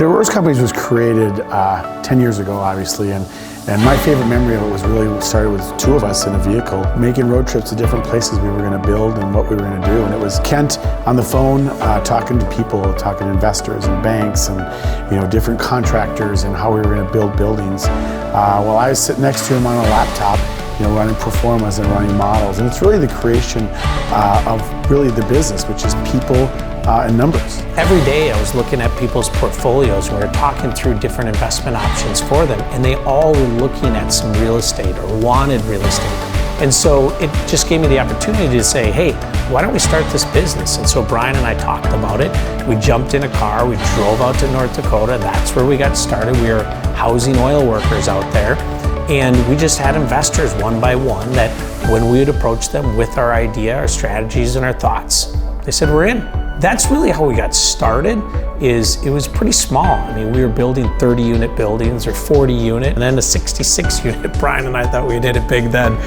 Roers Companies was created 10 years ago, obviously, and my favorite memory of it was really started with two of us in a vehicle making road trips to different places we were going to build and what we were going to do. And it was Kent on the phone talking to people, talking to investors and banks and different contractors and how we were going to build buildings. While I was sitting next to him on a laptop, running performas and running models. And it's really the creation of really the business, which is people and numbers. Every day I was looking at people's portfolios and we were talking through different investment options for them, and they all were looking at some real estate or wanted real estate. And so it just gave me the opportunity to say, hey, why don't we start this business? And so Brian and I talked about it. We jumped in a car, we drove out to North Dakota. That's where we got started. We were housing oil workers out there. And we just had investors one by one that when we would approach them with our idea, our strategies, and our thoughts, they said, we're in. That's really how we got started. It was pretty small. I mean, we were building 30-unit buildings or 40-unit, and then a 66-unit. Brian and I thought we did it big then.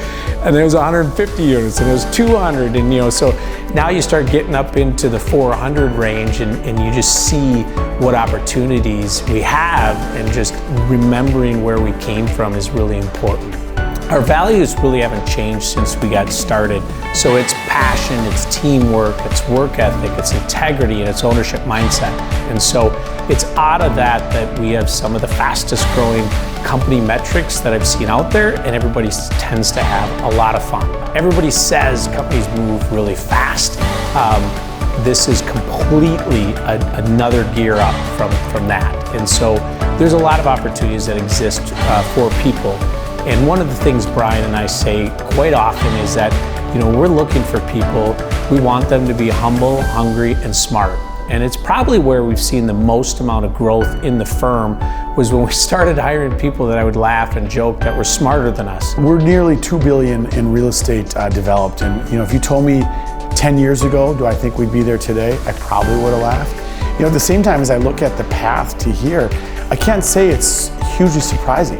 And there was 150 units, and it was 200, and so now you start getting up into the 400 range, and you just see what opportunities we have, and just remembering where we came from is really important. Our values really haven't changed since we got started. So it's passion, it's teamwork, it's work ethic, it's integrity, and it's ownership mindset. And so it's out of that we have some of the fastest growing company metrics that I've seen out there, and everybody tends to have a lot of fun. Everybody says companies move really fast. This is completely another gear up from that. And so there's a lot of opportunities that exist for people. And one of the things Brian and I say quite often is that, we're looking for people. We want them to be humble, hungry, and smart. And it's probably where we've seen the most amount of growth in the firm was when we started hiring people that I would laugh and joke that were smarter than us. We're nearly $2 billion in real estate developed. And if you told me 10 years ago, do I think we'd be there today? I probably would have laughed. At the same time, as I look at the path to here, I can't say it's hugely surprising.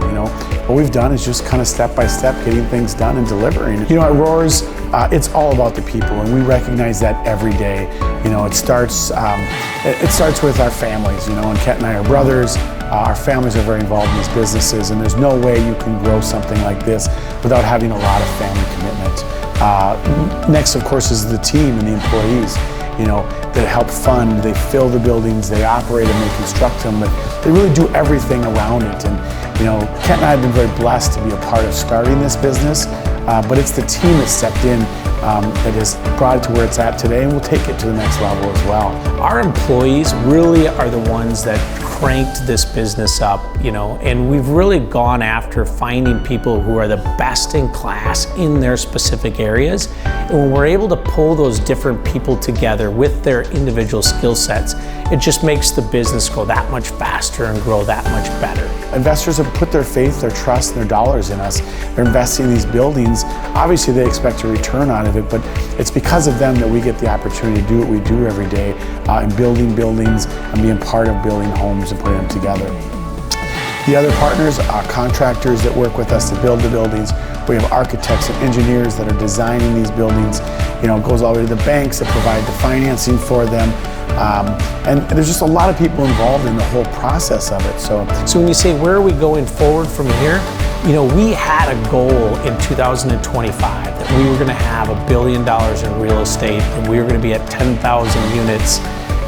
What we've done is just kind of step by step getting things done and delivering. At Roers, it's all about the people, and we recognize that every day. It starts with our families. And Kent and I are brothers. Our families are very involved in these businesses, and there's no way you can grow something like this without having a lot of family commitment. Next, of course, is the team and the employees. That help fund, they fill the buildings, they operate them, they construct them, but they really do everything around it. And Kent and I have been very blessed to be a part of starting this business, but it's the team that stepped in that has brought it to where it's at today, and we'll take it to the next level as well. Our employees really are the ones that cranked this business up, and we've really gone after finding people who are the best in class in their specific areas. And when we're able to pull those different people together with their individual skill sets, it just makes the business go that much faster and grow that much better. Investors have put their faith, their trust, and their dollars in us. They're investing in these buildings. Obviously, they expect a return out of it, but it's because of them that we get the opportunity to do what we do every day in building buildings and being part of building homes and putting them together. The other partners are contractors that work with us to build the buildings. We have architects and engineers that are designing these buildings. It goes all the way to the banks that provide the financing for them. And there's just a lot of people involved in the whole process of it. So when you say, where are we going forward from here? We had a goal in 2025 that we were going to have $1 billion in real estate, and we were going to be at 10,000 units,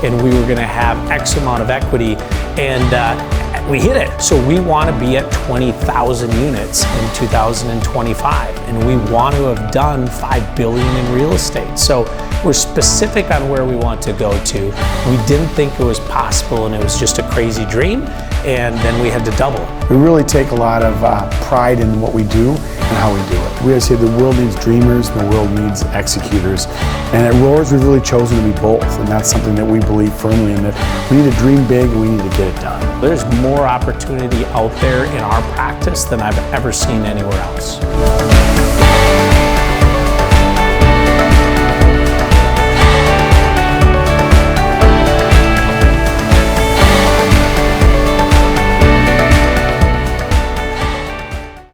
and we were going to have X amount of equity, and we hit it. So we want to be at 20,000 units in 2025, and we want to have done $5 billion in real estate. So we're specific on where we want to go to. We didn't think it was possible, and it was just a crazy dream, and then we had to double. We really take a lot of pride in what we do and how we do it. We always say the world needs dreamers, the world needs executors. And at Roers, we've really chosen to be both, and that's something that we believe firmly in, that we need to dream big and we need to get it done. There's more opportunity out there in our practice than I've ever seen anywhere else.